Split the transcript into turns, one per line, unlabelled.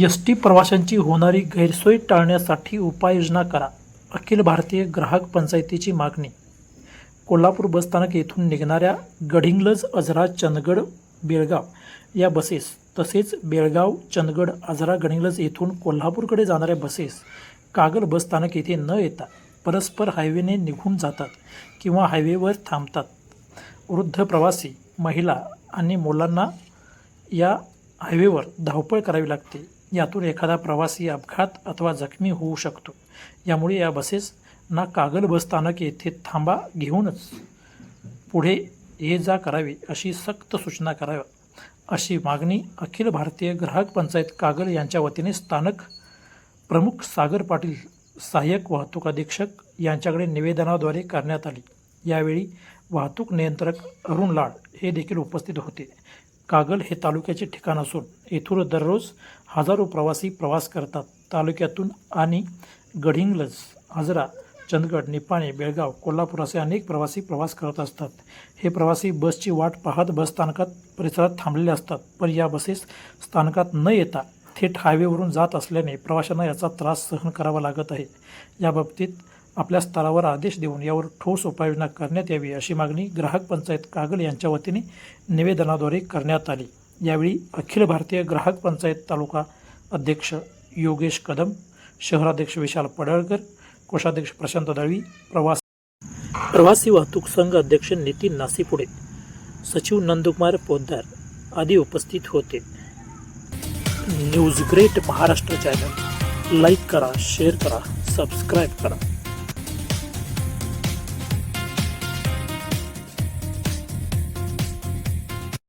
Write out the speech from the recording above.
S T प्रवाशांची होणारी गैरसोय टाळण्यासाठी उपाययोजना करा. अखिल भारतीय ग्राहक पंचायतीची मागणी. कोल्हापूर बसस्थानक येथून निघणाऱ्या गडिंग्लज, आजरा, चंदगड, बेळगाव या बसेस तसेच बेळगाव, चंदगड, आजरा, गडिंग्लज येथून कोल्हापूरकडे जाणाऱ्या बसेस कागल बसस्थानक येथे न येता परस्पर हायवेने निघून जातात किंवा हायवेवर थांबतात. वृद्ध प्रवासी, महिला आणि मुलांना या हायवेवर धावपळ करावी लागते. यातून एखादा प्रवासी अपघात अथवा जखमी होऊ शकतो. यामुळे या बसेस ना कागल बसस्थानक येथे थांबा घेऊनच पुढे ये जा करावी अशी सक्त सूचना कराव्या, अशी मागणी अखिल भारतीय ग्राहक पंचायत कागल यांच्या वतीने स्थानक प्रमुख सागर पाटील, सहाय्यक वाहतूक अधीक्षक यांच्याकडे निवेदनाद्वारे करण्यात आली. यावेळी वाहतूक नियंत्रक अरुण लाड हे देखील उपस्थित होते. कागल हे तालुक्याचे ठिकाण असून येथून दररोज हजारो प्रवासी प्रवास करतात. तालुक्यातून आणि गडिंग्लज, आजरा, चंदगड, निपाणी, बेळगाव, कोल्हापूर असे अनेक प्रवासी प्रवास करत असतात. हे प्रवासी बसची वाट पाहत बसस्थानकात परिसरात थांबलेले असतात. पण या बसेस स्थानकात न येता थेट हायवेवरून जात असल्याने प्रवाशांना याचा त्रास सहन करावा लागत आहे. याबाबतीत आपल्या स्तरावर आदेश देऊन यावर ठोस उपाययोजना करण्यात यावी, अशी मागणी ग्राहक पंचायत कागल यांच्या वतीने निवेदनाद्वारे करण्यात आली. यावेळी अखिल भारतीय ग्राहक पंचायत तालुका अध्यक्ष योगेश कदम, शहराध्यक्ष विशाल पडळकर, कोषाध्यक्ष प्रशांत दळवी, प्रवासी वाहतूक संघ अध्यक्ष नितीन नासीपुडे, सचिव नंदकुमार पोद्दार आदी उपस्थित होते. News great Maharashtra channel like करा, शेअर करा, सबस्क्राईब करा.